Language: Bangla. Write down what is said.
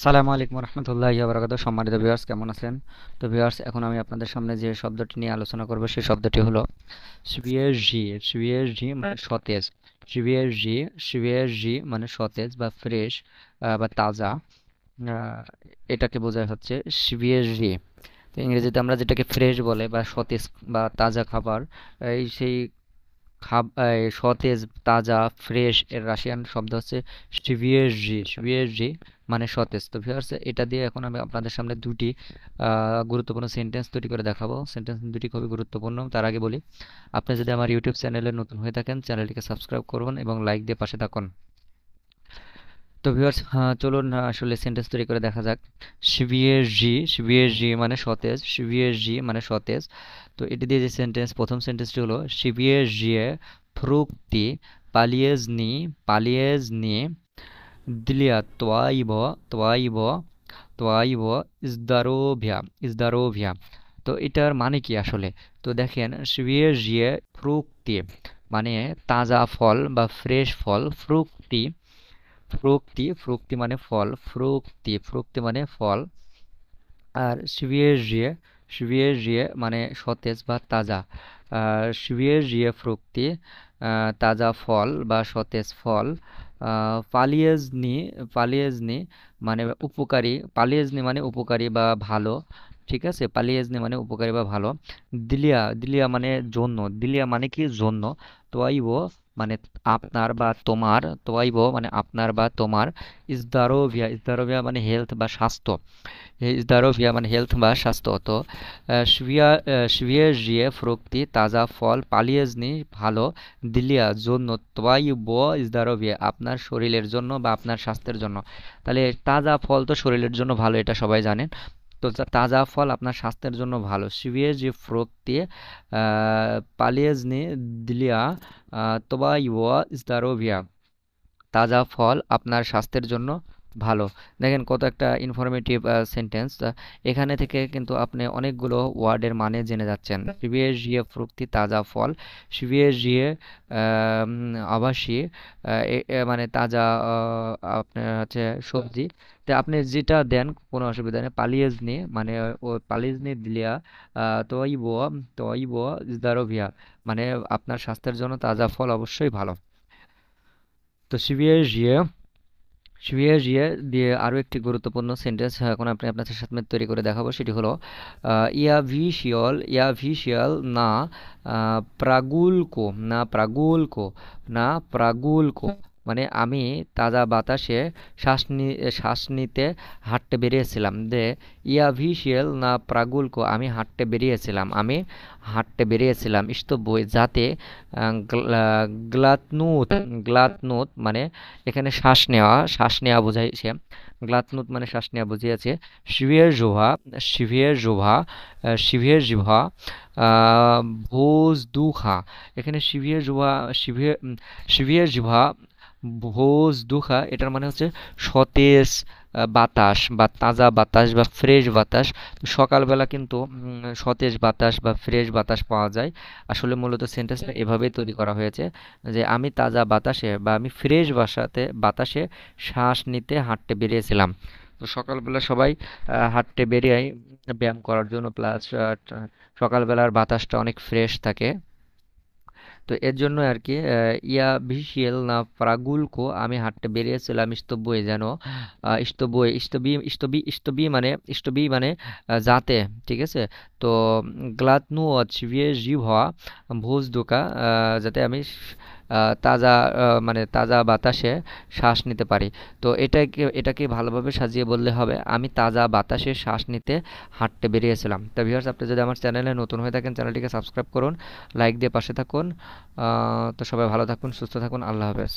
সালামু আলাইকুম রহমতুল্লাহি ওয়া বারাকাতুহু। সম্মানিত ভিউয়ার্স, কেমন আছেন? তো ভিউয়ার্স, এখন আমি আপনাদের সামনে যে শব্দটি নিয়ে আলোচনা করব সেই শব্দটি হলো সুয়েজি। সুয়েজি মানে সতেজ। সুয়েজি, সুয়েজি মানে সতেজ বা ফ্রেশ বা তাজা। আহ, এটাকে বোঝায় হচ্ছে সুয়েজি। তো ইংরেজিতে আমরা যেটাকে ফ্রেশ বলে বা সতেজ বা তাজা খাবার, সেই সতেজ, তাজা, ফ্রেশ এর রাশিয়ান শব্দ হচ্ছে শিভিয়েজি। শিভিয়েজি মানে সতেজ। তো ভিউয়ার্স, এটা দিয়ে এখন আমি আপনাদের সামনে দুটি গুরুত্বপূর্ণ সেন্টেন্স তৈরি করে দেখাবো। সেন্টেন্স দুটি খুবই গুরুত্বপূর্ণ। তার আগে বলি, আপনি যদি আমার ইউটিউব চ্যানেলে নতুন হয়ে থাকেন, চ্যানেলটিকে সাবস্ক্রাইব করুন এবং লাইক দিয়ে পাশে থাকুন। তো ভিউয়ার্স, চলুন আসলে সেন্টেন্স তৈরি করে দেখা যাক। শিভিয়েজি, শিভিয়েজি মানে সতেজ। শিভিয়েজি মানে সতেজ। তো এটি দিয়ে যে সেন্টেন্স, প্রথম সেন্টেন্সটি হলো শিভিয়েজিয়ে ফ্রুক্তি পালিয়েজনি, পালিয়েজনি দিলিয়া তোয়াইব, তোয়াইব, তোয়াইব ইজদারোভিয়া, ইজদারোভিয়া। তো এটার মানে কি আসলে? তো দেখেন, শিভিয়েজিয়ে ফ্রুক্তি মানে তাজা ফল বা ফ্রেশ ফল। ফ্রুক্তি, ফ্রুক্তি, ফ্রুক্তি মানে ফল। ফ্রুক্তি, ফ্রুক্তি মানে ফল। আর শিভিয়েজিয়ে, শিভিয়েজিয়ে মানে সতেজ বা তাজা। শিভিয়েজিয়ে ফ্রুক্তি তাজা ফল বা সতেজ ফল। পালিয়েজনি, পালিয়েজনি মানে উপকারী। পালিয়েজনি মানে উপকারী বা ভালো। ঠিক আছে, পালিয়েজনি মানে উপকারী বা ভালো। দিলিয়া, দিলিয়া মানে জন্য। দিলিয়া মানে কি? জন্য। তোয়াইবো মানে আপনার বা তোমার। তোয়াইবো মানে আপনার বা তোমার। ইজদারোভিয়া, ইজদারোভিয়া মানে হেলথ বা স্বাস্থ্য। здоровья মানে হেলথ বা স্বাস্থ্য। তো свежие ফ্রুক্তি তাজা ফল, পালিয়েজনি ভালো, দিলিয়া জন্য, তোয়াইব здоровье আপনার শরীরের জন্য বা আপনার স্বাস্থ্যের জন্য। তাহলে তাজা ফল তো শরীরের জন্য ভালো, এটা সবাই জানেন। তো তাজা ফল আপনার স্বাস্থ্যের জন্য ভালো। свежие ফ্রুক্তি পালিয়েজনি দিলিয়া তোয়াইব здоровья তাজা ফল আপনার স্বাস্থ্যের জন্য ভালো। দেখেন কত একটা ইনফরমেটিভ সেন্টেন্স। এখানে থেকে কিন্তু আপনি অনেকগুলো ওয়ার্ডের মানে জেনে যাচ্ছেন। শিবিয়ে ফ্রুক্তি তাজা ফল, শিবিয়ে আবাসী মানে তাজা আপনার হচ্ছে সবজি। তো আপনি যেটা দেন কোনো অসুবিধা নেই। পালিয়েজনি মানে ও পালিয়েজনি দিলিয়া তোয়াইব, তোয়াইব জদারোভিয়া মানে আপনার স্বাস্থ্যের জন্য তাজা ফল অবশ্যই ভালো। তো শিবিয়ে, শুয়ে দিয়ে আরও একটি গুরুত্বপূর্ণ সেন্টেন্স এখন আপনি আপনাদের সাথে তৈরি করে দেখাবো। সেটি হলো ইয়া ভিশিয়াল না প্রাগুলকো, না প্রাগুলকো, না প্রাগুলকো মানে আমি তাজা বাতাসে শ্বাস নিতে হাঁটতে বেরিয়েছিলাম। ইয়া ভিশিয়াল না প্রাগুলকো আমি হাঁটতে বেরিয়েছিলাম, আমি হাঁটতে বেরিয়েছিলাম। ইস্তো বই যাতে গ্লাতনুত, গ্লাতনুত মানে এখানে শ্বাস নেওয়া, শ্বাস নেওয়া বোঝাইছে। গ্লাতনুত মানে শ্বাস নেওয়া বুঝিয়েছে। শিভিয়ের জোভা, শিভিয়ের জোভা, শিভিয়ের জিভা, ভোজ দুখা। এখানে শিভিয়ের জোভা, শিভিয়ের জিভা, ভোজ দুখা এটার মানে হচ্ছে সতেজ বাতাস বা তাজা বাতাস বা ফ্রেশ বাতাস। সকালবেলা কিন্তু সতেজ বাতাস বা ফ্রেশ বাতাস পাওয়া যায়। আসলে মূলত সেন্টেন্সটা এভাবেই তৈরি করা হয়েছে যে আমি তাজা বাতাসে বা আমি ফ্রেশ বাতাসে শ্বাস নিতে হাঁটতে বেরিয়েছিলাম। তো সকালবেলা সবাই হাঁটতে বেরিয়ে ব্যায়াম করার জন্য, প্লাস সকালবেলার বাতাসটা অনেক ফ্রেশ থাকে। তো এর জন্য আর কি ইয়া ভিশিয়েল না প্রাগুলকো আমি হাঁটতে বেরিয়েছিলাম। ইস্তবই যেন ইস্তবই, ইস্তবি মানে ইস্তবি মানে যাতে। ঠিক আছে। তো গ্লাতনু অচভিয়ে জীব হওয়া ভোজ দোকা যাতে আমি তাজা মানে তাজা বাতাসে শ্বাস নিতে পারি। তো এটাকে ভালোভাবে সাজিয়ে বললে হবে আমি তাজা বাতাসে শ্বাস নিতে হাঁটতে বেরিয়েছিলাম। তা ভিউয়ার্স, আপনি যদি আমার চ্যানেলে নতুন হয়ে থাকেন, চ্যানেলটিকে সাবস্ক্রাইব করুন, লাইক দিয়ে পাশে থাকুন। তো সবাই ভালো থাকুন, সুস্থ থাকুন, আল্লাহ হাফেজ।